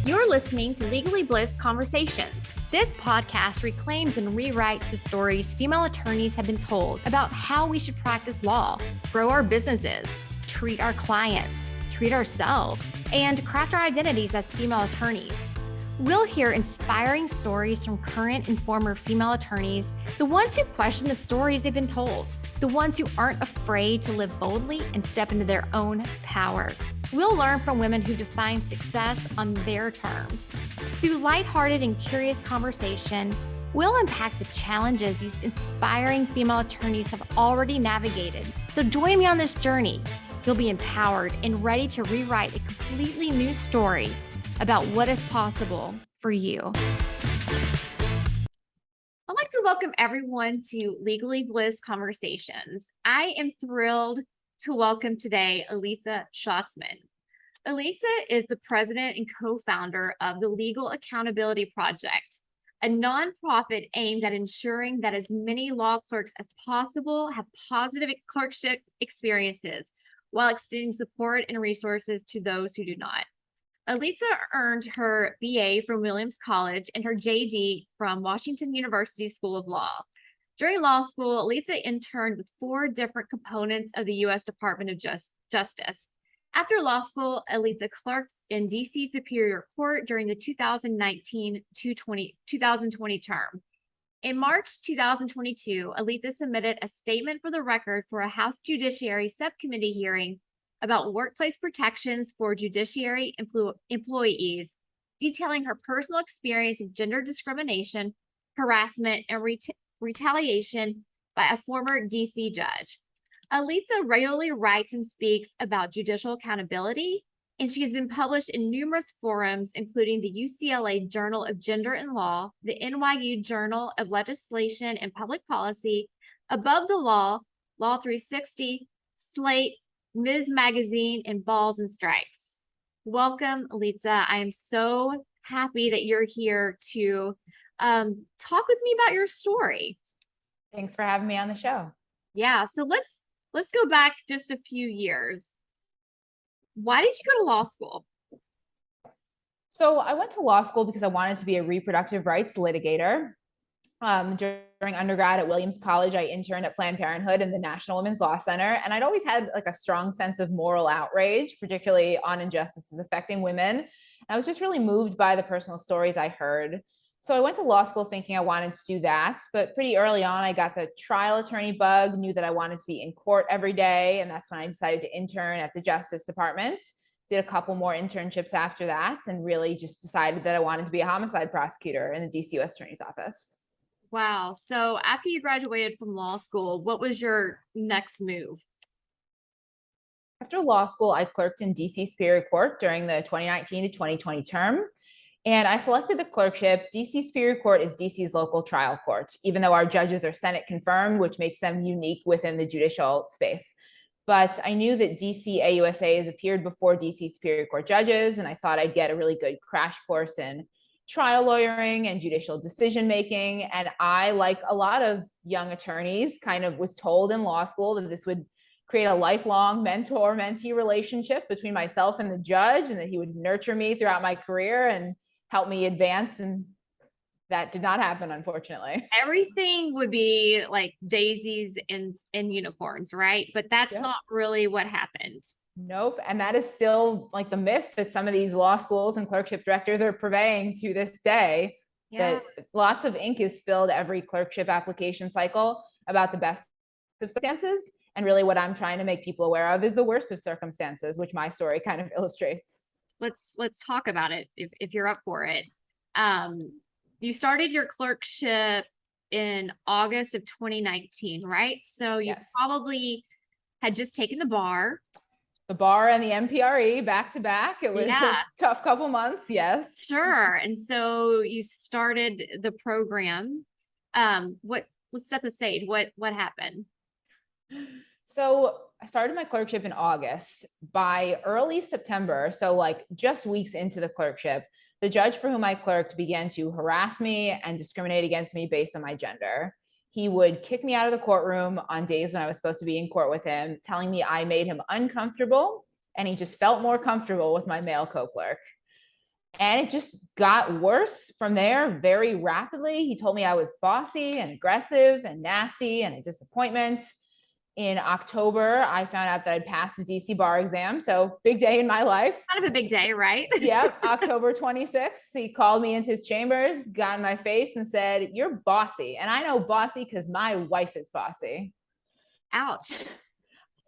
You're listening to Legally Blissed Conversations. This podcast reclaims and rewrites the stories female attorneys have been told about how we should practice law, grow our businesses, treat our clients, treat ourselves, and craft our identities as female attorneys. We'll hear inspiring stories from current and former female attorneys, the ones who question the stories they've been told, the ones who aren't afraid to live boldly and step into their own power. We'll learn from women who define success on their terms. Through lighthearted and curious conversation, we'll unpack the challenges these inspiring female attorneys have already navigated. So join me on this journey. You'll be empowered and ready to rewrite a completely new story about what is possible for you. I'd like to welcome everyone to Legally Blissed Conversations. I am thrilled to welcome today Aliza Shatzman. Aliza is the president and co-founder of the Legal Accountability Project, a nonprofit aimed at ensuring that as many law clerks as possible have positive clerkship experiences while extending support and resources to those who do not. Aliza earned her BA from Williams College and her JD from Washington University School of Law. During law school, Aliza interned with 4 different components of the U.S. Department of Justice. After law school, Aliza clerked in D.C. Superior Court during the 2019-2020 term. In March 2022, Aliza submitted a statement for the record for a House Judiciary subcommittee hearing about workplace protections for judiciary employees, detailing her personal experience of gender discrimination, harassment, and retaliation by a former DC judge. Aliza regularly writes and speaks about judicial accountability, and she has been published in numerous forums, including the UCLA Journal of Gender and Law, the NYU Journal of Legislation and Public Policy, Above the Law, Law 360, Slate, Ms. Magazine, and Balls and Strikes. Welcome, Aliza. I am so happy that you're here to talk with me about your story. Thanks for having me on the show. Yeah, so let's go back just a few years. Why did you go to law school? So I went to law school because I wanted to be a reproductive rights litigator. During undergrad at Williams College, I interned at Planned Parenthood and the National Women's Law Center. And I'd always had like a strong sense of moral outrage, particularly on injustices affecting women. And I was just really moved by the personal stories I heard. So I went to law school thinking I wanted to do that. But pretty early on, I got the trial attorney bug, knew that I wanted to be in court every day. And that's when I decided to intern at the Justice Department. Did a couple more internships after that and really just decided that I wanted to be a homicide prosecutor in the DC U.S. Attorney's Office. Wow. So after you graduated from law school, what was your next move? After law school, I clerked in DC Superior Court during the 2019 to 2020 term. And I selected the clerkship. DC Superior Court is DC's local trial court, even though our judges are Senate confirmed, which makes them unique within the judicial space. But I knew that DC AUSA has appeared before DC Superior Court judges, and I thought I'd get a really good crash course in trial lawyering and judicial decision making. And I, like a lot of young attorneys, kind of was told in law school that this would create a lifelong mentor-mentee relationship between myself and the judge, and that he would nurture me throughout my career and help me advance. And that did not happen, unfortunately. Everything would be like daisies and unicorns, right? But that's not really what happened. Nope. And that is still like the myth that some of these law schools and clerkship directors are purveying to this day, that lots of ink is spilled every clerkship application cycle about the best of circumstances. And really what I'm trying to make people aware of is the worst of circumstances, which my story kind of illustrates. Let's talk about it if you're up for it. You started your clerkship in August of 2019, right? So you probably had just taken the bar. The bar and the MPRE back to back. It was a tough couple months. Yes. Sure. And so you started the program. Let's set the stage. What happened? So I started my clerkship in August. By early September, so like just weeks into the clerkship, the judge for whom I clerked began to harass me and discriminate against me based on my gender. He would kick me out of the courtroom on days when I was supposed to be in court with him, telling me I made him uncomfortable, and he just felt more comfortable with my male co-clerk. And it just got worse from there very rapidly. He told me I was bossy and aggressive and nasty and a disappointment. In October, I found out that I'd passed the DC bar exam. So big day in my life. Kind of a big day, right? Yep, October 26th, he called me into his chambers, got in my face and said, "You're bossy." And I know bossy because my wife is bossy. Ouch.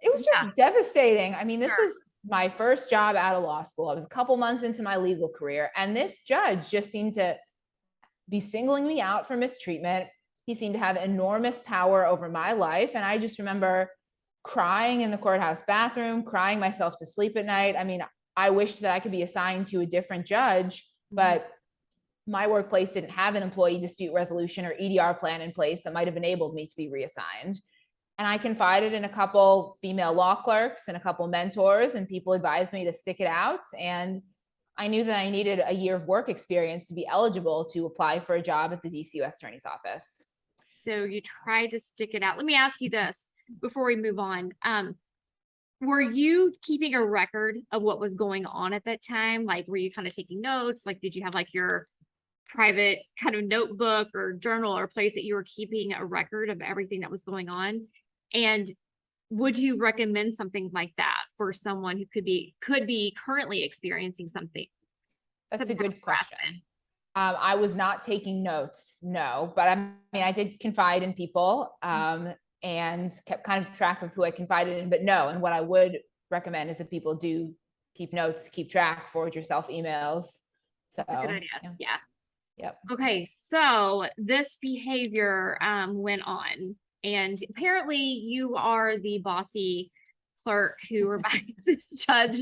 It was just devastating. I mean, this Sure. was my first job out of law school. I was a couple months into my legal career, and this judge just seemed to be singling me out for mistreatment. He seemed to have enormous power over my life. And I just remember crying in the courthouse bathroom, crying myself to sleep at night. I mean, I wished that I could be assigned to a different judge, but my workplace didn't have an employee dispute resolution or EDR plan in place that might have enabled me to be reassigned. And I confided in a couple female law clerks and a couple mentors, and people advised me to stick it out. And I knew that I needed a year of work experience to be eligible to apply for a job at the DC U.S. Attorney's Office. So you tried to stick it out. Let me ask you this before we move on. Were you keeping a record of what was going on at that time? Like, were you kind of taking notes? Like, did you have like your private kind of notebook or journal or place that you were keeping a record of everything that was going on? And would you recommend something like that for someone who could be currently experiencing something? That's a good question. I was not taking notes, no, but I mean, I did confide in people and kept kind of track of who I confided in, but no. And what I would recommend is that people do keep notes, keep track, forward yourself emails. So That's a good idea. Yeah. Yep. Okay. So this behavior went on, and apparently you are the bossy clerk who reminds this judge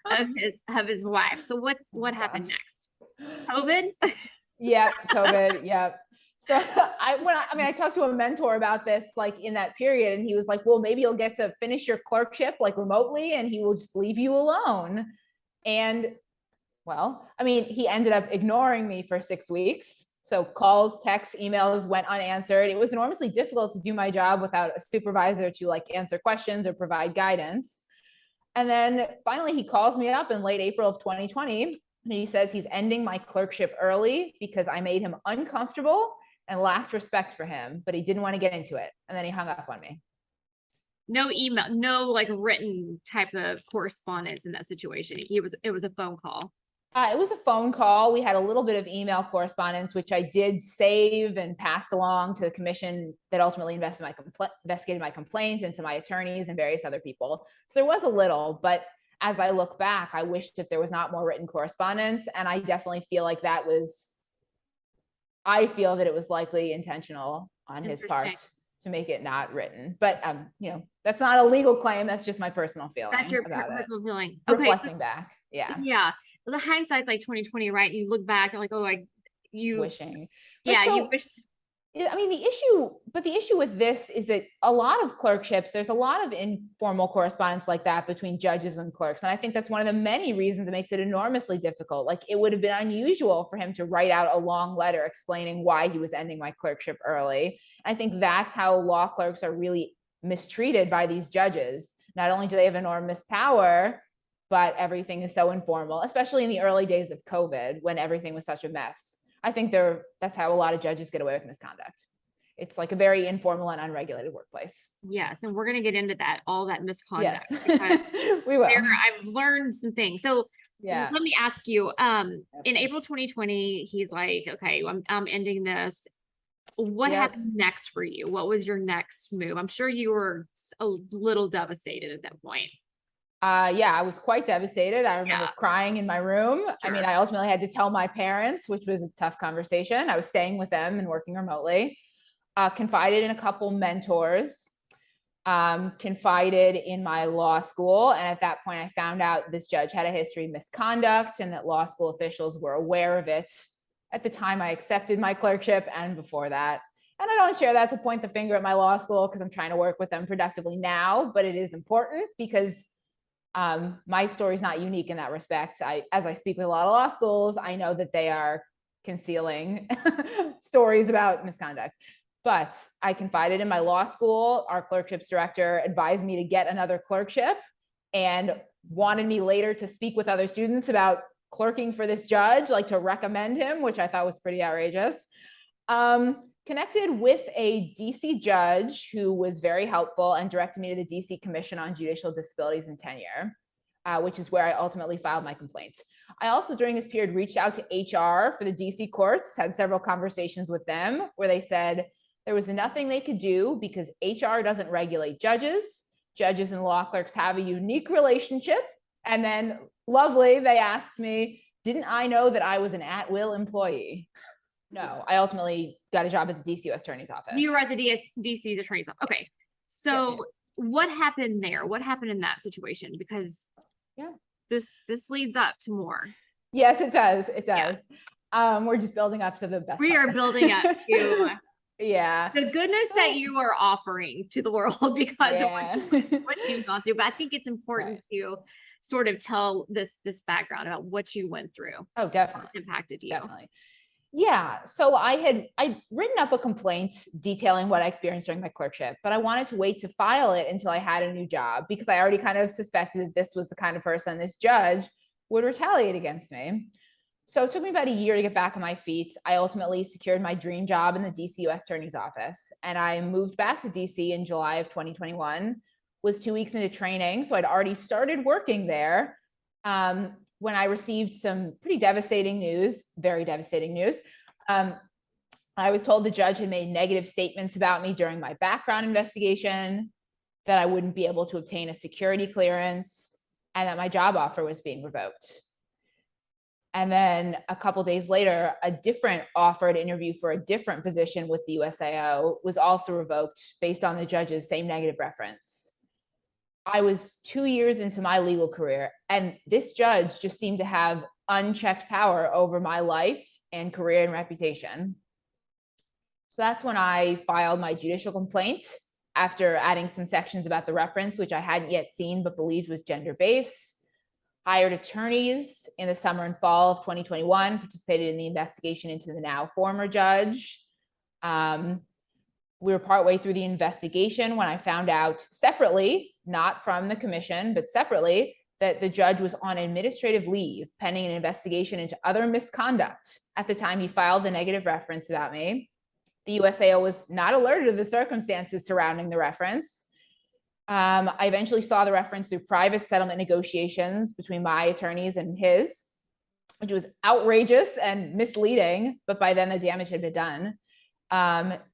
of his wife. So what happened next? COVID? Yeah, COVID. Yeah. So I talked to a mentor about this, like in that period, and he was like, "Well, maybe you'll get to finish your clerkship like remotely, and he will just leave you alone." And well, I mean, he ended up ignoring me for 6 weeks. So calls, texts, emails went unanswered. It was enormously difficult to do my job without a supervisor to like answer questions or provide guidance. And then finally, he calls me up in late April of 2020. And he says he's ending my clerkship early because I made him uncomfortable and lacked respect for him, but he didn't want to get into it. And then he hung up on me. No email, no like written type of correspondence in that situation. It was a phone call. It was a phone call. We had a little bit of email correspondence, which I did save and passed along to the commission that ultimately investigated my complaint and to my attorneys and various other people. So there was a little, but as I look back, I wish that there was not more written correspondence. And I definitely feel like I feel that it was likely intentional on his part to make it not written. But, that's not a legal claim. That's just my personal feeling. That's your personal feeling. Okay, reflecting back. Yeah. Yeah. Well, the hindsight's like 2020, right? You look back and like, oh, wishing. Yeah. So, you wished. I mean, the issue with this is that a lot of clerkships, there's a lot of informal correspondence like that between judges and clerks. And I think that's one of the many reasons it makes it enormously difficult. Like it would have been unusual for him to write out a long letter explaining why he was ending my clerkship early. I think that's how law clerks are really mistreated by these judges. Not only do they have enormous power, but everything is so informal, especially in the early days of COVID when everything was such a mess. I think that's how a lot of judges get away with misconduct. It's like a very informal and unregulated workplace. Yes. And we're going to get into all that misconduct. Yes. We will. I've learned some things. So let me ask you, in April 2020, he's like, okay, I'm ending this. What happened next for you? What was your next move? I'm sure you were a little devastated at that point. I was quite devastated. I remember crying in my room. Sure. I mean, I ultimately had to tell my parents, which was a tough conversation. I was staying with them and working remotely. Confided in a couple mentors, confided in my law school. And at that point, I found out this judge had a history of misconduct and that law school officials were aware of it. At the time I accepted my clerkship and before that. And I don't share that to point the finger at my law school because I'm trying to work with them productively now, but it is important because my story is not unique in that respect. As I speak with a lot of law schools, I know that they are concealing stories about misconduct. But I confided in my law school. Our clerkships director advised me to get another clerkship and wanted me later to speak with other students about clerking for this judge, like to recommend him, which I thought was pretty outrageous. Connected with a DC judge who was very helpful and directed me to the DC Commission on Judicial Disabilities and Tenure, which is where I ultimately filed my complaint. I also, during this period, reached out to HR for the DC courts, had several conversations with them where they said there was nothing they could do because HR doesn't regulate judges. Judges and law clerks have a unique relationship. And then, lovely, they asked me, didn't I know that I was an at-will employee? No, I ultimately got a job at the DC US Attorney's Office. You were at the DC's Attorney's Office. Okay. So what happened there? What happened in that situation? Because this leads up to more. Yes, it does. It does. Yeah. We're just building up to the best. We are building up to the goodness that you are offering to the world because of what you've gone through. But I think it's important to sort of tell this background about what you went through. Oh, definitely. Impacted you. Definitely. Yeah. So I'd written up a complaint detailing what I experienced during my clerkship, but I wanted to wait to file it until I had a new job because I already kind of suspected that this was the kind of person this judge would retaliate against me. So it took me about a year to get back on my feet. I ultimately secured my dream job in the DC US Attorney's Office, and I moved back to DC in July of 2021, was 2 weeks into training. So I'd already started working there. When I received some pretty devastating news, very devastating news. I was told the judge had made negative statements about me during my background investigation, that I wouldn't be able to obtain a security clearance, and that my job offer was being revoked. And then a couple days later, a different offer to interview for a different position with the USAO was also revoked based on the judge's same negative reference. I was 2 years into my legal career, and this judge just seemed to have unchecked power over my life and career and reputation. So that's when I filed my judicial complaint after adding some sections about the reference, which I hadn't yet seen but believed was gender-based. Hired attorneys in the summer and fall of 2021, participated in the investigation into the now former judge. We were partway through the investigation when I found out separately, not from the commission, but separately, that the judge was on administrative leave pending an investigation into other misconduct at the time he filed the negative reference about me. The USAO was not alerted to the circumstances surrounding the reference. I eventually saw the reference through private settlement negotiations between my attorneys and his, which was outrageous and misleading, but by then the damage had been done.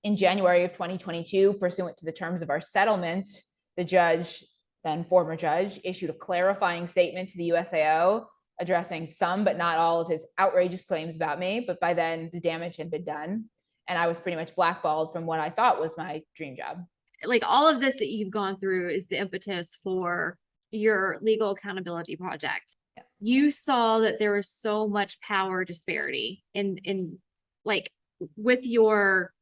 In January of 2022, pursuant to the terms of our settlement, the judge, then former judge, issued a clarifying statement to the USAO addressing some but not all of his outrageous claims about me. But by then the damage had been done, and I was pretty much blackballed from what I thought was my dream job. Like all of this that you've gone through is the impetus for your legal accountability project. Yes. You saw that there was so much power disparity in like with your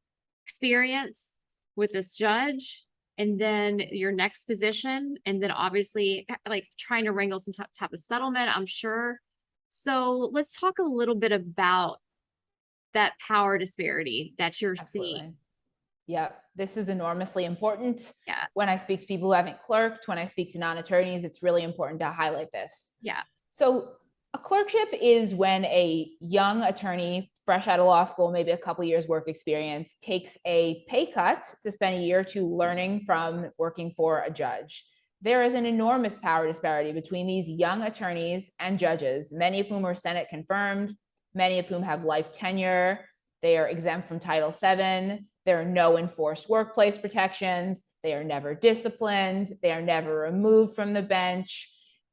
experience with this judge, and then your next position, and then obviously like trying to wrangle some type of settlement, I'm sure. So let's talk a little bit about that power disparity that you're seeing. Yeah, this is enormously important. Yeah. When I speak to people who haven't clerked, when I speak to non-attorneys, it's really important to highlight this. Yeah. So a clerkship is when a young attorney, fresh out of law school, maybe a couple years work experience, takes a pay cut to spend a year or two learning from working for a judge. There is an enormous power disparity between these young attorneys and judges, many of whom are Senate confirmed, many of whom have life tenure. They are exempt from Title VII. There are no enforced workplace protections. They are never disciplined. They are never removed from the bench.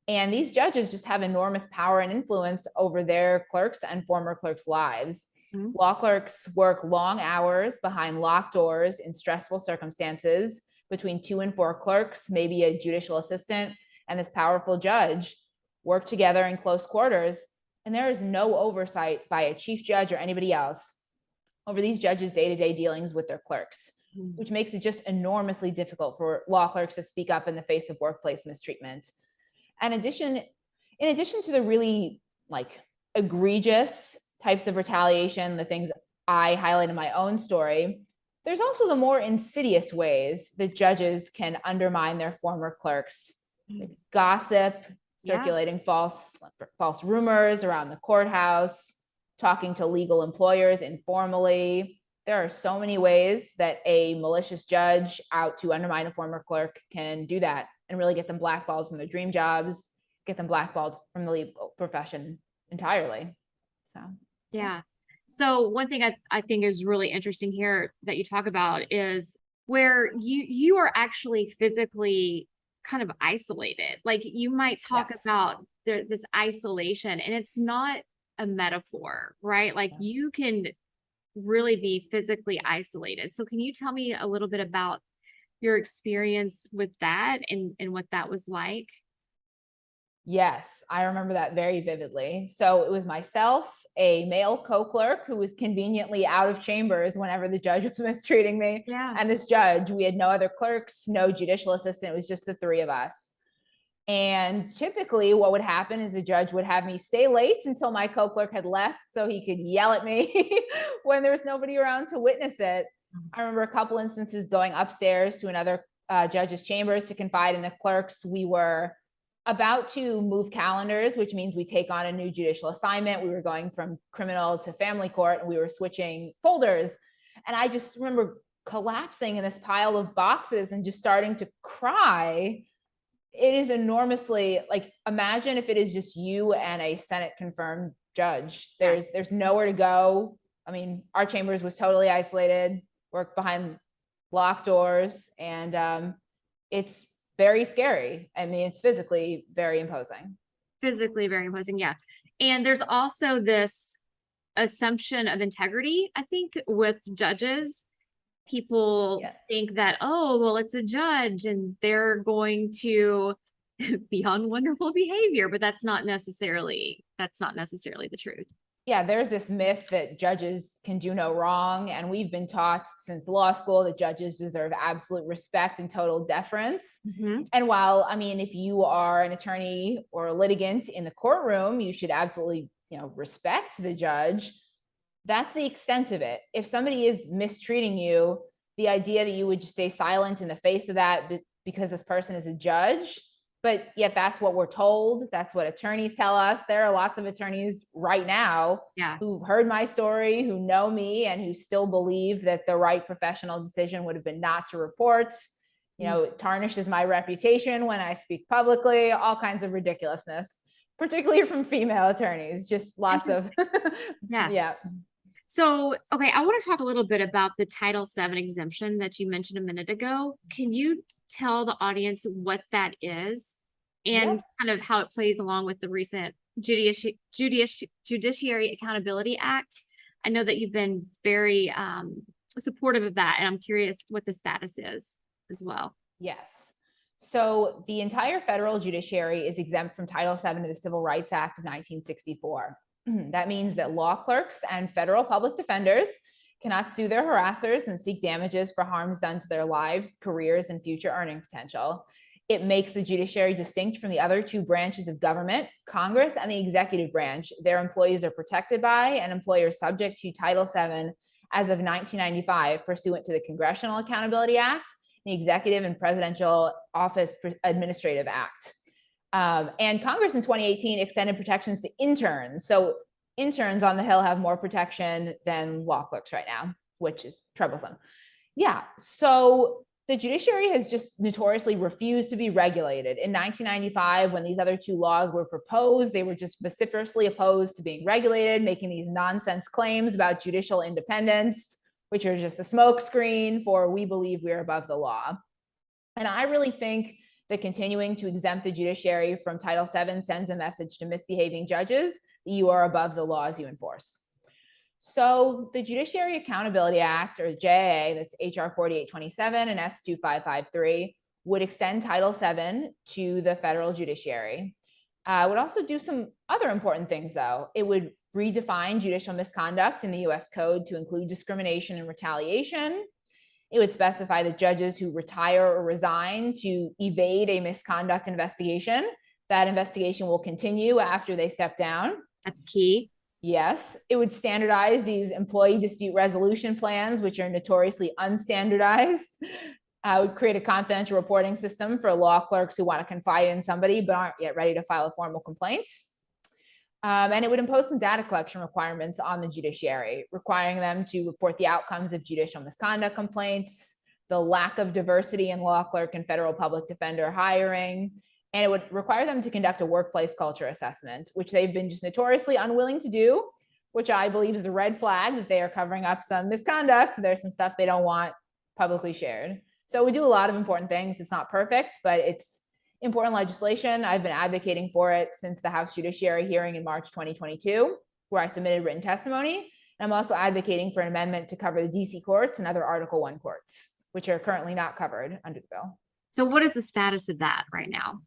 And these judges just have enormous power and influence over their clerks and former clerks' lives. Mm-hmm. Law clerks work long hours behind locked doors in stressful circumstances between 2 and 4 clerks, maybe a judicial assistant, and this powerful judge work together in close quarters. And there is no oversight by a chief judge or anybody else over these judges' day-to-day dealings with their clerks, which makes it just enormously difficult for law clerks to speak up in the face of workplace mistreatment. And in addition to the really like egregious types of retaliation, the things I highlight in my own story, there's also the more insidious ways that judges can undermine their former clerks, like gossip, circulating false rumors around the courthouse, talking to legal employers informally. There are so many ways that a malicious judge out to undermine a former clerk can do that and really get them blackballed from their dream jobs, get them blackballed from the legal profession entirely. So, yeah. So one thing I think is really interesting here that you talk about is where you are actually physically kind of isolated. Like you might talk yes. about this isolation, and it's not a metaphor, right? Like you can really be physically isolated. So can you tell me a little bit about your experience with that and what that was like? Yes, I remember that very vividly. So it was myself, a male co-clerk who was conveniently out of chambers whenever the judge was mistreating me. Yeah. And this judge, we had no other clerks, no judicial assistant. It was just the three of us. And typically what would happen is the judge would have me stay late until my co-clerk had left so he could yell at me when there was nobody around to witness it. I remember a couple instances going upstairs to another judge's chambers to confide in the clerks. We were about to move calendars, which means we take on a new judicial assignment. We were going from criminal to family court, and we were switching folders. And I just remember collapsing in this pile of boxes and just starting to cry. It is enormously, like, imagine if it is just you and a Senate confirmed judge. There's nowhere to go. I mean, our chambers was totally isolated, worked behind locked doors, and it's very scary. I mean, it's physically very imposing. Physically very imposing, yeah. And there's also this assumption of integrity, I think, with judges. People Yes. think that, oh, well, it's a judge and they're going to be on wonderful behavior, but that's not necessarily the truth. Yeah, there's this myth that judges can do no wrong. And we've been taught since law school that judges deserve absolute respect and total deference. Mm-hmm. And while, I mean, if you are an attorney or a litigant in the courtroom, you should absolutely, respect the judge. That's the extent of it. If somebody is mistreating you, the idea that you would just stay silent in the face of that because this person is a judge, but yet that's what we're told. That's what attorneys tell us. There are lots of attorneys right now who heard my story, who know me, and who still believe that the right professional decision would have been not to report. It tarnishes my reputation when I speak publicly, all kinds of ridiculousness, particularly from female attorneys, just lots of, yeah. So, okay, I want to talk a little bit about the Title VII exemption that you mentioned a minute ago. Can you tell the audience what that is and kind of how it plays along with the recent Judiciary Accountability Act? I know that you've been very supportive of that, and I'm curious what the status is as well. Yes. So the entire federal judiciary is exempt from Title VII of the Civil Rights Act of 1964. That means that law clerks and federal public defenders cannot sue their harassers and seek damages for harms done to their lives, careers, and future earning potential. It makes the judiciary distinct from the other two branches of government, Congress and the executive branch. Their employees are protected by and employers subject to Title VII as of 1995, pursuant to the Congressional Accountability Act, the Executive and Presidential Office Administrative Act. And Congress in 2018 extended protections to interns. So interns on the Hill have more protection than law clerks right now, which is troublesome. Yeah. So the judiciary has just notoriously refused to be regulated. In 1995, when these other two laws were proposed, they were just vociferously opposed to being regulated, making these nonsense claims about judicial independence, which are just a smokescreen for we believe we're above the law. And I really think that continuing to exempt the judiciary from Title VII sends a message to misbehaving judges that you are above the laws you enforce. So the Judiciary Accountability Act, or JAA, that's HR 4827 and S 2553, would extend Title VII to the federal judiciary. It would also do some other important things, though. It would redefine judicial misconduct in the US Code to include discrimination and retaliation. It would specify that judges who retire or resign to evade a misconduct investigation, that investigation will continue after they step down. That's key. Yes. It would standardize these employee dispute resolution plans, which are notoriously unstandardized. would create a confidential reporting system for law clerks who want to confide in somebody but aren't yet ready to file a formal complaint. And it would impose some data collection requirements on the judiciary, requiring them to report the outcomes of judicial misconduct complaints, the lack of diversity in law clerk and federal public defender hiring, and it would require them to conduct a workplace culture assessment, which they've been just notoriously unwilling to do, which I believe is a red flag that they are covering up some misconduct. There's some stuff they don't want publicly shared. So we do a lot of important things. It's not perfect, but it's important legislation. I've been advocating for it since the House Judiciary hearing in March 2022, where I submitted written testimony. And I'm also advocating for an amendment to cover the DC courts and other Article I courts, which are currently not covered under the bill. So what is the status of that right now?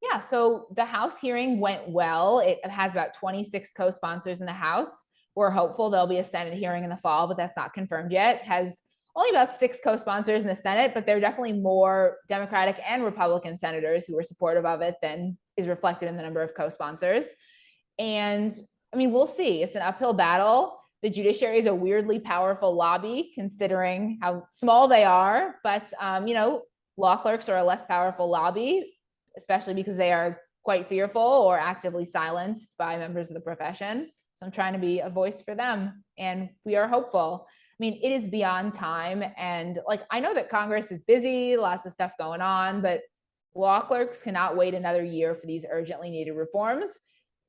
Yeah, so the House hearing went well. It has about 26 co-sponsors in the House. We're hopeful there'll be a Senate hearing in the fall, but that's not confirmed yet. It has only about 6 co-sponsors in the Senate, but there are definitely more Democratic and Republican senators who are supportive of it than is reflected in the number of co-sponsors. And I mean, we'll see. It's an uphill battle. The judiciary is a weirdly powerful lobby considering how small they are, but law clerks are a less powerful lobby, especially because they are quite fearful or actively silenced by members of the profession. So I'm trying to be a voice for them, and we are hopeful. I mean, it is beyond time. And I know that Congress is busy, lots of stuff going on, but law clerks cannot wait another year for these urgently needed reforms.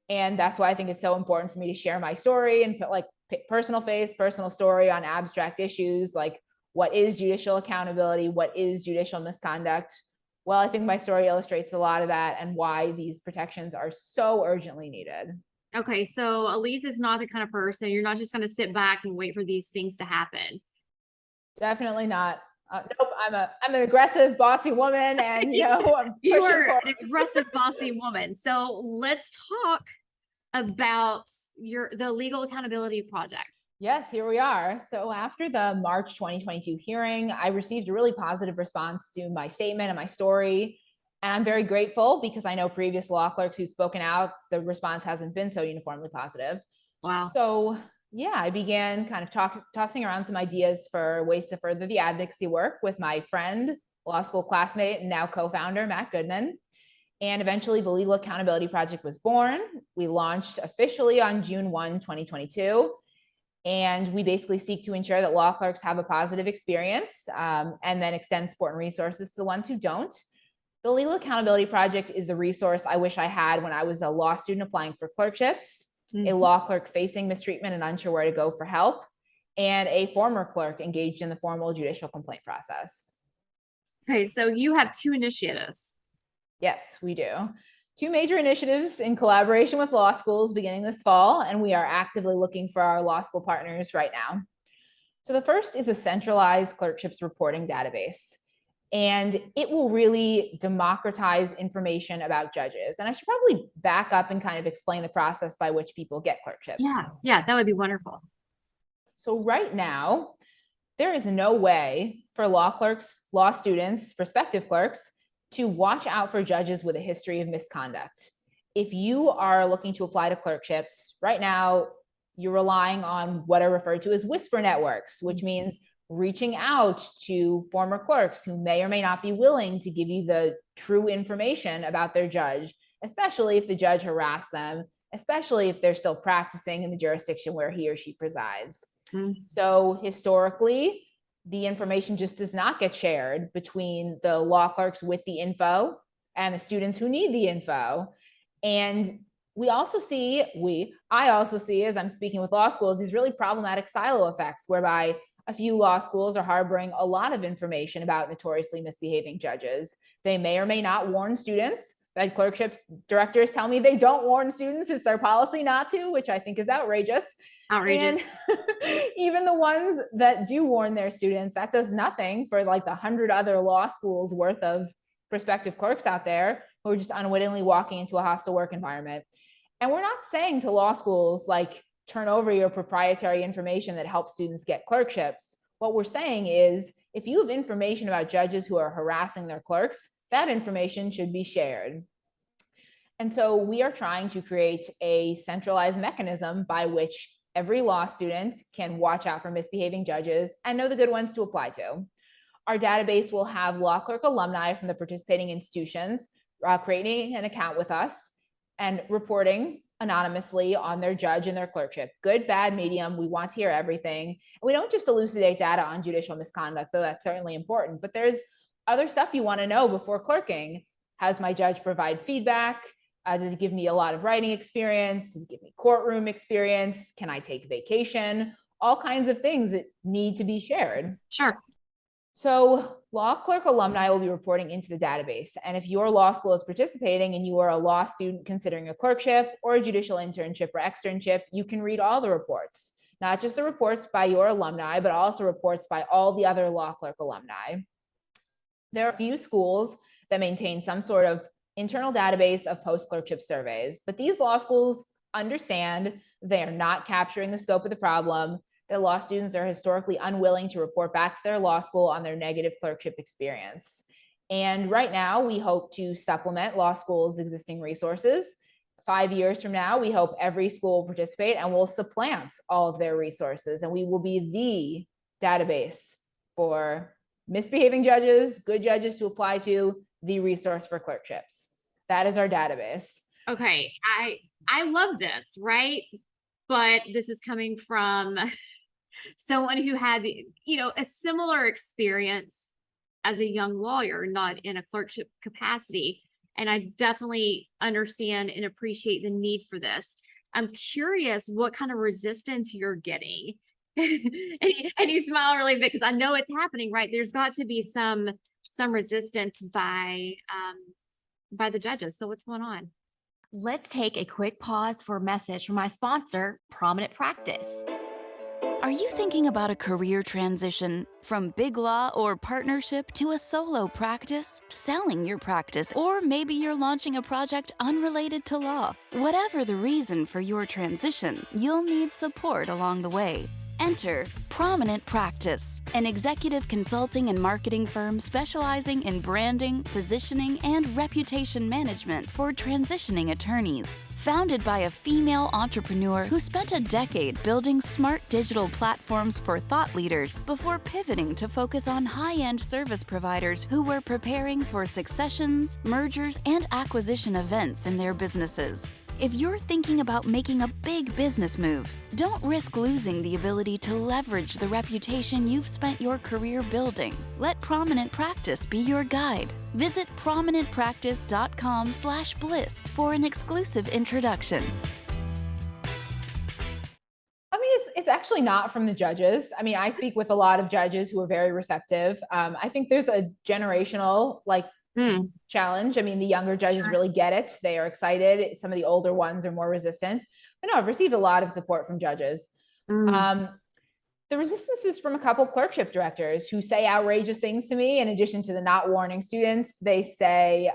And that's why I think it's so important for me to share my story and put personal story on abstract issues like what is judicial accountability, what is judicial misconduct. Well, I think my story illustrates a lot of that and why these protections are so urgently needed. Okay, so Aliza is not the kind of person, you're not just going to sit back and wait for these things to happen. Definitely not. Nope, I'm an aggressive, bossy woman, and I'm you are an aggressive, bossy woman. So let's talk about the Legal Accountability Project. Yes, here we are. So after the March 2022 hearing, I received a really positive response to my statement and my story. And I'm very grateful because I know previous law clerks who've spoken out, the response hasn't been so uniformly positive. Wow. So yeah, I began kind of tossing around some ideas for ways to further the advocacy work with my friend, law school classmate, and now co-founder, Matt Goodman. And eventually the Legal Accountability Project was born. We launched officially on June 1, 2022. And we basically seek to ensure that law clerks have a positive experience and then extend support and resources to the ones who don't. The Legal Accountability Project is the resource I wish I had when I was a law student applying for clerkships, a law clerk facing mistreatment and unsure where to go for help, and a former clerk engaged in the formal judicial complaint process. Okay, so you have 2 initiatives. Yes, we do. 2 major initiatives in collaboration with law schools beginning this fall, and we are actively looking for our law school partners right now. So the first is a centralized clerkships reporting database, and it will really democratize information about judges. And I should probably back up and kind of explain the process by which people get clerkships. Yeah, that would be wonderful. So right now, there is no way for law clerks, law students, prospective clerks, to watch out for judges with a history of misconduct. If you are looking to apply to clerkships, right now, you're relying on what are referred to as whisper networks, which means reaching out to former clerks who may or may not be willing to give you the true information about their judge, especially if the judge harassed them, especially if they're still practicing in the jurisdiction where he or she presides. So historically, the information just does not get shared between the law clerks with the info and the students who need the info. And I also see, as I'm speaking with law schools, these really problematic silo effects whereby a few law schools are harboring a lot of information about notoriously misbehaving judges. They may or may not warn students. I've had clerkships directors tell me they don't warn students. It's their policy not to, which I think is outrageous. And even the ones that do warn their students, that does nothing for the 100 other law schools worth of prospective clerks out there who are just unwittingly walking into a hostile work environment. And we're not saying to law schools, turn over your proprietary information that helps students get clerkships. What we're saying is, if you have information about judges who are harassing their clerks, that information should be shared. And so we are trying to create a centralized mechanism by which every law student can watch out for misbehaving judges and know the good ones to apply to. our database will have law clerk alumni from the participating institutions creating an account with us and reporting anonymously on their judge and their clerkship. Good, bad, medium. We want to hear everything. And we don't just elucidate data on judicial misconduct, though that's certainly important, but there's other stuff you want to know before clerking. Has my judge provide feedback? Does it give me a lot of writing experience? Does it give me courtroom experience? Can I take vacation? All kinds of things that need to be shared. Sure. So law clerk alumni will be reporting into the database. And if your law school is participating and you are a law student considering a clerkship or a judicial internship or externship, you can read all the reports, not just the reports by your alumni, but also reports by all the other law clerk alumni. There are a few schools that maintain some sort of internal database of post-clerkship surveys, but these law schools understand they are not capturing the scope of the problem. That law students are historically unwilling to report back to their law school on their negative clerkship experience. And right now, we hope to supplement law school's existing resources. 5 years from now, we hope every school will participate and will supplant all of their resources. And we will be the database for misbehaving judges, good judges to apply to, the resource for clerkships. That is our database. Okay, I love this, right? But this is coming from someone who had, a similar experience as a young lawyer, not in a clerkship capacity. And I definitely understand and appreciate the need for this. I'm curious what kind of resistance you're getting. and you smile really big because I know it's happening, right? There's got to be some resistance by the judges. So what's going on? Let's take a quick pause for a message from my sponsor, Prominent Practice. Are you thinking about a career transition from big law or partnership to a solo practice, selling your practice, or maybe you're launching a project unrelated to law? Whatever the reason for your transition, you'll need support along the way. Enter Prominent Practice, an executive consulting and marketing firm specializing in branding, positioning, and reputation management for transitioning attorneys. Founded by a female entrepreneur who spent a decade building smart digital platforms for thought leaders before pivoting to focus on high-end service providers who were preparing for successions, mergers, and acquisition events in their businesses. If you're thinking about making a big business move, don't risk losing the ability to leverage the reputation you've spent your career building. Let Prominent Practice be your guide. Visit prominentpractice.com/blissed for an exclusive introduction. I mean, it's actually not from the judges. I mean, I speak with a lot of judges who are very receptive. I think there's a generational, challenge. I mean, the younger judges really get it. They are excited. Some of the older ones are more resistant. But no, I've received a lot of support from judges. The resistance is from a couple clerkship directors who say outrageous things to me. In addition to the not warning students, they say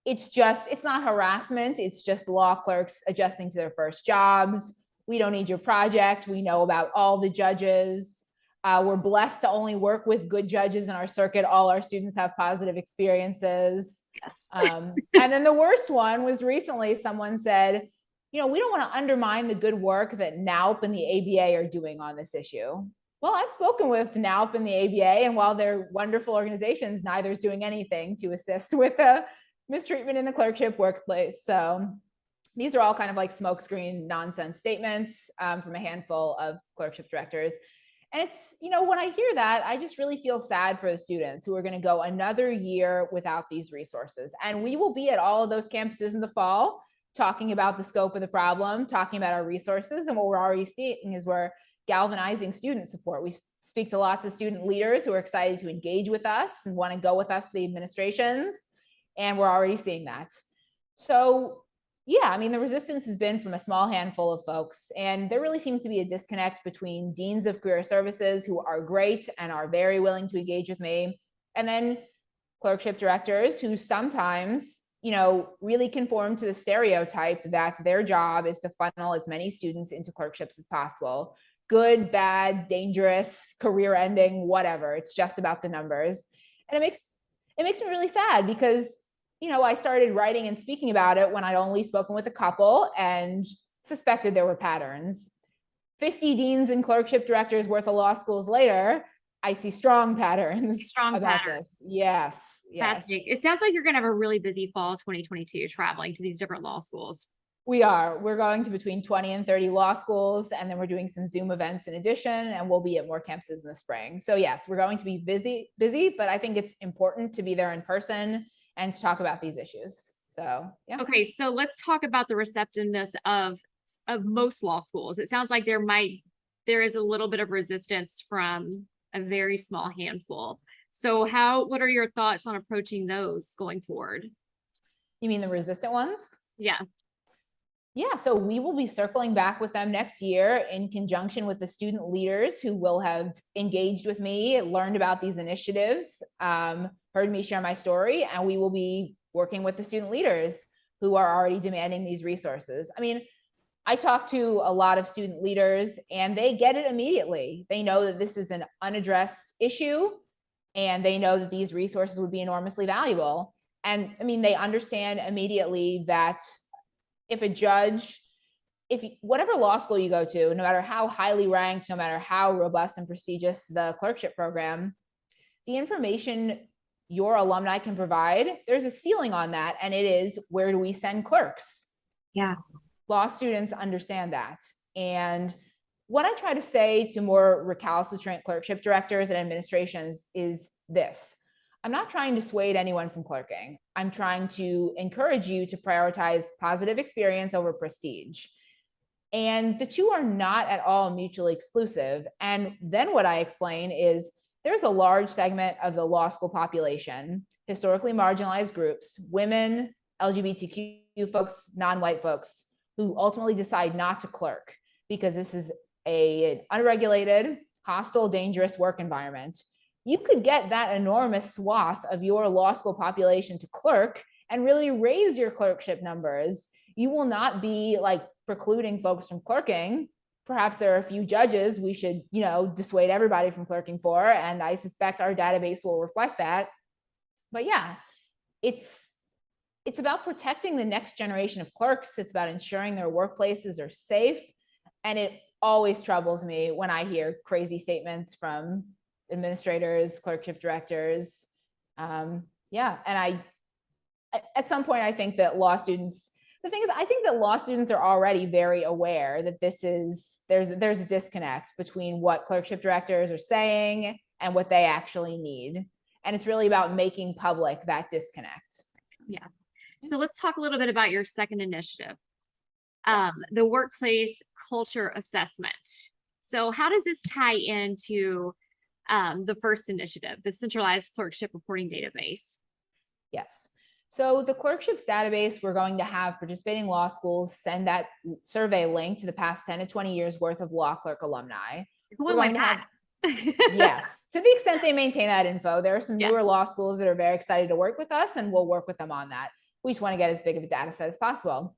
it's not harassment. It's just law clerks adjusting to their first jobs. We don't need your project. We know about all the judges. We're blessed to only work with good judges in our circuit. All our students have positive experiences. Yes. And then the worst one was recently someone said, we don't want to undermine the good work that NALP and the ABA are doing on this issue. Well, I've spoken with NALP and the ABA, and while they're wonderful organizations, neither is doing anything to assist with the mistreatment in the clerkship workplace. So these are all kind of like smokescreen nonsense statements from a handful of clerkship directors. And it's, when I hear that, I just really feel sad for the students who are going to go another year without these resources. And we will be at all of those campuses in the fall, talking about the scope of the problem, talking about our resources. And what we're already seeing is we're galvanizing student support. We speak to lots of student leaders who are excited to engage with us and want to go with us to the administrations. And we're already seeing that. So yeah, I mean, the resistance has been from a small handful of folks, and there really seems to be a disconnect between deans of career services who are great and are very willing to engage with me, and then clerkship directors who sometimes, really conform to the stereotype that their job is to funnel as many students into clerkships as possible. Good, bad, dangerous, career ending, whatever. It's just about the numbers. And it makes me really sad because I started writing and speaking about it when I'd only spoken with a couple and suspected there were patterns. 50 deans and clerkship directors worth of law schools later, I see strong patterns Strong about patterns. this. Yes. Yes. Fascinating. It sounds like you're going to have a really busy fall 2022 traveling to these different law schools. We are. We're going to between 20 and 30 law schools, and then we're doing some Zoom events in addition, and we'll be at more campuses in the spring. So yes, we're going to be busy, but I think it's important to be there in person and to talk about these issues. So yeah. Okay, so let's talk about the receptiveness of most law schools. It sounds like there is a little bit of resistance from a very small handful. So what are your thoughts on approaching those going forward? You mean the resistant ones? Yeah. Yeah, so we will be circling back with them next year in conjunction with the student leaders who will have engaged with me, learned about these initiatives, heard me share my story, and we will be working with the student leaders who are already demanding these resources. I mean, I talk to a lot of student leaders and they get it immediately. They know that this is an unaddressed issue and they know that these resources would be enormously valuable. And I mean, they understand immediately that if a judge, whatever law school you go to, no matter how highly ranked, no matter how robust and prestigious the clerkship program, the information your alumni can provide, there's a ceiling on that. And it is, where do we send clerks? Yeah. Law students understand that. And what I try to say to more recalcitrant clerkship directors and administrations is this: I'm not trying to dissuade anyone from clerking. I'm trying to encourage you to prioritize positive experience over prestige. And the two are not at all mutually exclusive. And then what I explain is there's a large segment of the law school population, historically marginalized groups, women, LGBTQ folks, non-white folks, who ultimately decide not to clerk because this is an unregulated, hostile, dangerous work environment. You could get that enormous swath of your law school population to clerk and really raise your clerkship numbers. You will not be like precluding folks from clerking. Perhaps there are a few judges we should, dissuade everybody from clerking for, and I suspect our database will reflect that. But yeah, it's about protecting the next generation of clerks. It's about ensuring their workplaces are safe. And it always troubles me when I hear crazy statements from administrators, clerkship directors. And at some point, I think that law students, the thing is, I think that law students are already very aware that there's a disconnect between what clerkship directors are saying and what they actually need. And it's really about making public that disconnect. Yeah. So let's talk a little bit about your second initiative, the workplace culture assessment. So how does this tie into the first initiative, the centralized clerkship reporting database? Yes. So the clerkships database, we're going to have participating law schools send that survey link to the past 10 to 20 years worth of law clerk alumni. We're going to have yes, to the extent they maintain that info. There are some newer law schools that are very excited to work with us, and we'll work with them on that. We just want to get as big of a data set as possible.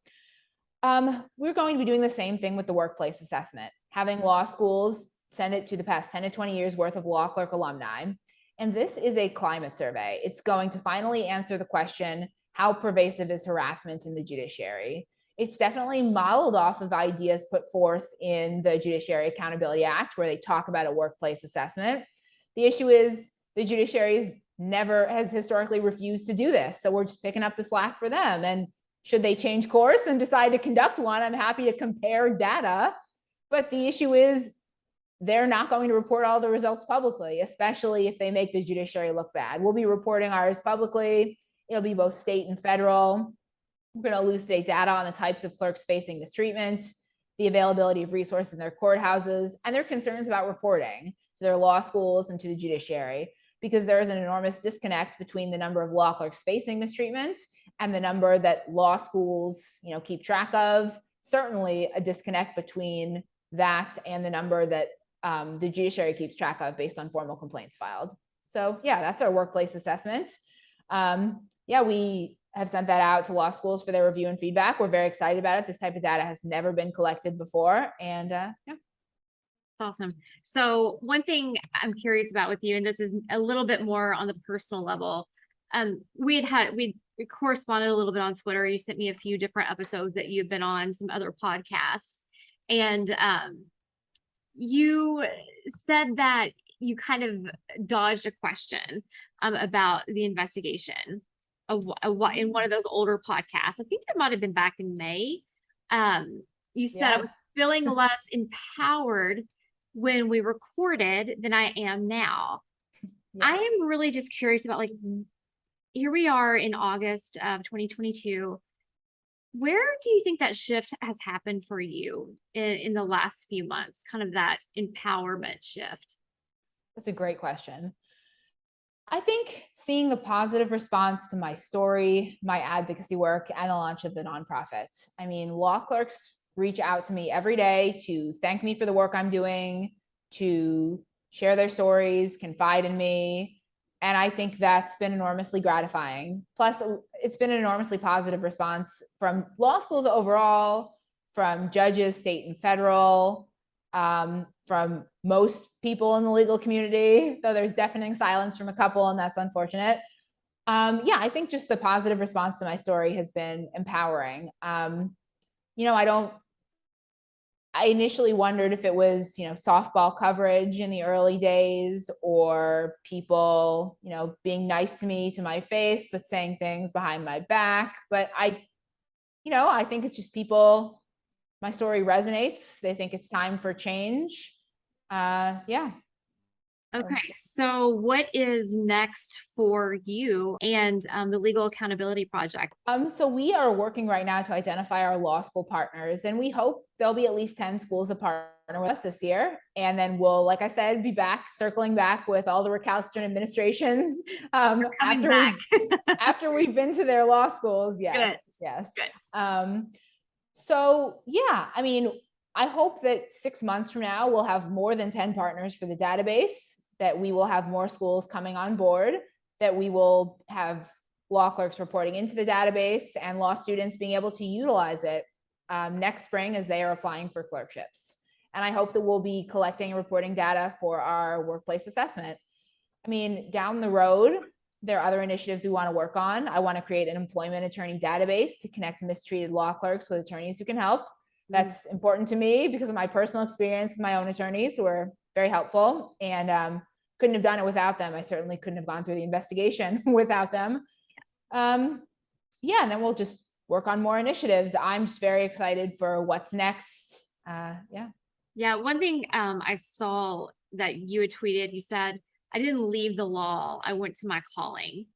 We're going to be doing the same thing with the workplace assessment, having law schools send it to the past 10 to 20 years worth of law clerk alumni. And this is a climate survey. It's going to finally answer the question, how pervasive is harassment in the judiciary? It's definitely modeled off of ideas put forth in the Judiciary Accountability Act, where they talk about a workplace assessment. The issue is the judiciary has historically refused to do this. So we're just picking up the slack for them. And should they change course and decide to conduct one, I'm happy to compare data. But the issue is they're not going to report all the results publicly, especially if they make the judiciary look bad. We'll be reporting ours publicly. It'll be both state and federal. We're going to elucidate data on the types of clerks facing mistreatment, the availability of resources in their courthouses, and their concerns about reporting to their law schools and to the judiciary, because there is an enormous disconnect between the number of law clerks facing mistreatment and the number that law schools, keep track of. Certainly a disconnect between that and the number that the judiciary keeps track of based on formal complaints filed. So yeah, that's our workplace assessment. We have sent that out to law schools for their review and feedback. We're very excited about it. This type of data has never been collected before. And That's awesome. So one thing I'm curious about with you, and this is a little bit more on the personal level. We corresponded a little bit on Twitter. You sent me a few different episodes that you've been on, some other podcasts. And you said that you kind of dodged a question about the investigation of what in one of those older podcasts. I think it might have been back in May. You said I Yeah. was feeling less empowered when we recorded than I am now. I Yes. am really just curious about, like, here we are in August of 2022. Where do you think that shift has happened for you in the last few months? Kind of that empowerment shift. That's a great question. I think seeing the positive response to my story, my advocacy work, and the launch of the nonprofit. I mean, law clerks reach out to me every day to thank me for the work I'm doing, to share their stories, confide in me. And I think that's been enormously gratifying. Plus, it's been an enormously positive response from law schools overall, from judges, state and federal, from most people in the legal community, though there's deafening silence from a couple, and that's unfortunate. Yeah, I think just the positive response to my story has been empowering. I initially wondered if it was, softball coverage in the early days, or people, being nice to me to my face, but saying things behind my back. But I think it's just people, my story resonates. They think it's time for change. Yeah. Okay, so what is next for you and the Legal Accountability Project? So we are working right now to identify our law school partners, and we hope there'll be at least 10 schools that partner with us this year. And then we'll, like I said, be circling back with all the recalcitrant administrations after we've been to their law schools. Yes. Good. Yes. Good. So yeah, I mean, I hope that 6 months from now, we'll have more than 10 partners for the database, that we will have more schools coming on board, that we will have law clerks reporting into the database, and law students being able to utilize it next spring as they are applying for clerkships. And I hope that we'll be collecting and reporting data for our workplace assessment. I mean, down the road, there are other initiatives we want to work on. I want to create an employment attorney database to connect mistreated law clerks with attorneys who can help. That's important to me because of my personal experience with my own attorneys, who are very helpful, and couldn't have done it without them. I certainly couldn't have gone through the investigation without them. Yeah, and then we'll just work on more initiatives. I'm just very excited for what's next. Yeah, one thing I saw that you had tweeted, you said, I didn't leave the law, I went to my calling.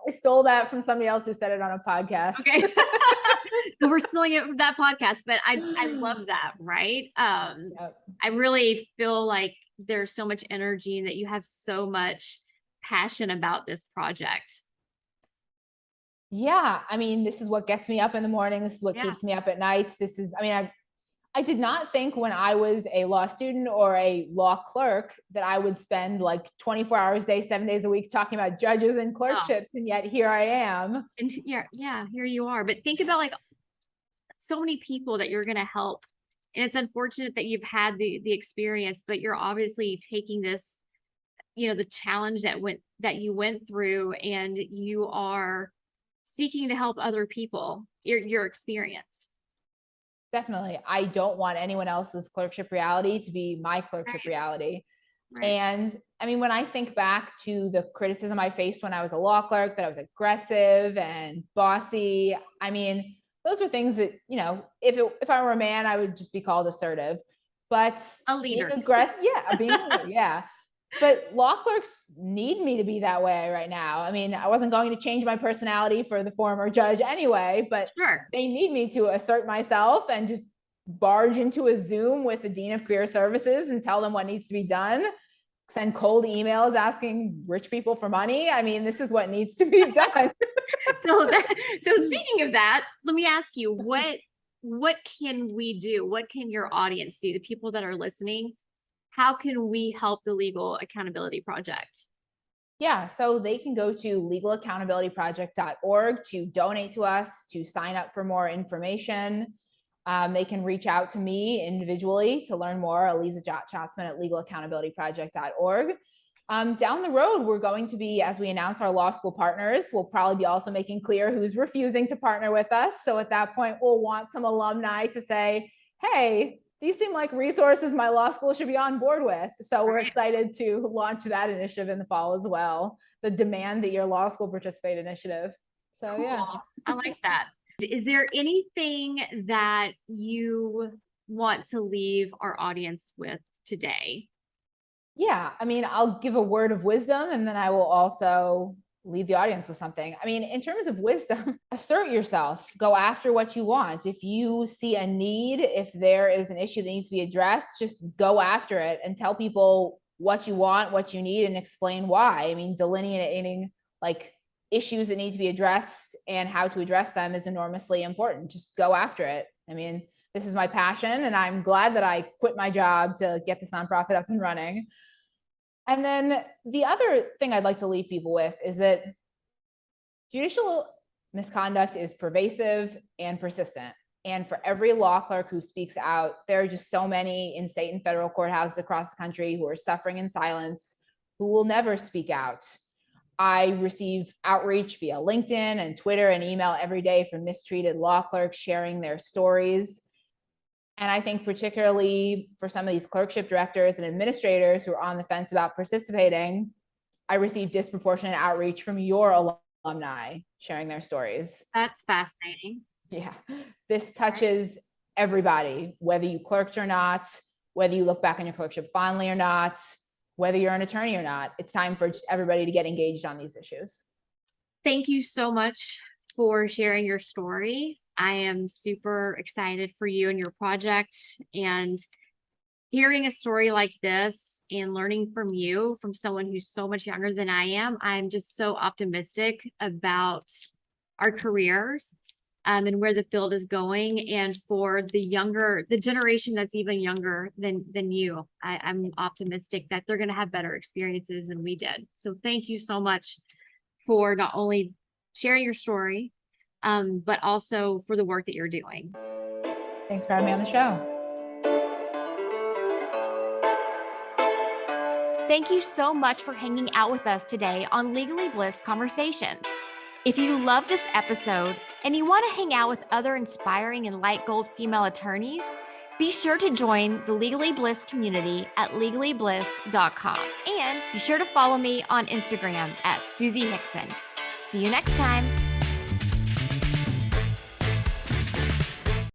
I stole that from somebody else who said it on a podcast. Okay. So we're stealing it from that podcast, but I love that, right? Yep. I really feel like there's so much energy and that you have so much passion about this project. Yeah, I mean, this is what gets me up in the morning. This is what Yeah. keeps me up at night. I did not think when I was a law student or a law clerk that I would spend like 24 hours a day, 7 days a week talking about judges and clerkships. And yet here I am. And yeah, here you are. But think about, like, so many people that you're going to help. And it's unfortunate that you've had the experience, but you're obviously taking this, the challenge that you went through, and you are seeking to help other people, your experience. Definitely. I don't want anyone else's clerkship reality to be my clerkship reality. Right. And I mean, when I think back to the criticism I faced when I was a law clerk, that I was aggressive and bossy, I mean, those are things that, if I were a man, I would just be called assertive. But A leader. being aggressive, being a leader, yeah. But law clerks need me to be that way right now. I mean, I wasn't going to change my personality for the former judge anyway, but Sure. they need me to assert myself and just barge into a Zoom with the Dean of Career Services and tell them what needs to be done. Send cold emails asking rich people for money. I mean, this is what needs to be done. So speaking of that, let me ask you, what can we do? What can your audience do? The people that are listening, how can we help the Legal Accountability Project? Yeah, so they can go to legalaccountabilityproject.org to donate to us, to sign up for more information. They can reach out to me individually to learn more, Aliza Shatzman at legalaccountabilityproject.org. Down the road, we're going to be, as we announce our law school partners, we'll probably be also making clear who's refusing to partner with us. So at that point, we'll want some alumni to say, hey, these seem like resources my law school should be on board with. So we're Right. excited to launch that initiative in the fall as well. The Demand That Your Law School Participate initiative. So yeah. Cool. I like that. Is there anything that you want to leave our audience with today? Yeah, I mean, I'll give a word of wisdom and then I will also leave the audience with something. I mean, in terms of wisdom, assert yourself, go after what you want. If you see a need, if there is an issue that needs to be addressed, just go after it and tell people what you want, what you need, and explain why. I mean, delineating like issues that need to be addressed and how to address them is enormously important. Just go after it. I mean, this is my passion and I'm glad that I quit my job to get this nonprofit up and running. And then the other thing I'd like to leave people with is that judicial misconduct is pervasive and persistent. And for every law clerk who speaks out, there are just so many in state and federal courthouses across the country who are suffering in silence, who will never speak out. I receive outreach via LinkedIn and Twitter and email every day from mistreated law clerks sharing their stories. And I think particularly for some of these clerkship directors and administrators who are on the fence about participating, I receive disproportionate outreach from your alumni sharing their stories. That's fascinating. Yeah, this touches everybody, whether you clerked or not, whether you look back on your clerkship fondly or not, whether you're an attorney or not. It's time for just everybody to get engaged on these issues. Thank you so much for sharing your story. I am super excited for you and your project, and hearing a story like this and learning from you, from someone who's so much younger than I am. I'm just so optimistic about our careers and where the field is going. And for the generation that's even younger than you, I'm optimistic that they're going to have better experiences than we did. So thank you so much for not only sharing your story, but also for the work that you're doing. Thanks for having me on the show. Thank you so much for hanging out with us today on Legally Blissed Conversations. If you love this episode and you want to hang out with other inspiring and light gold female attorneys, be sure to join the Legally Blissed community at legallyblissed.com. And be sure to follow me on Instagram at Susie Hickson. See you next time.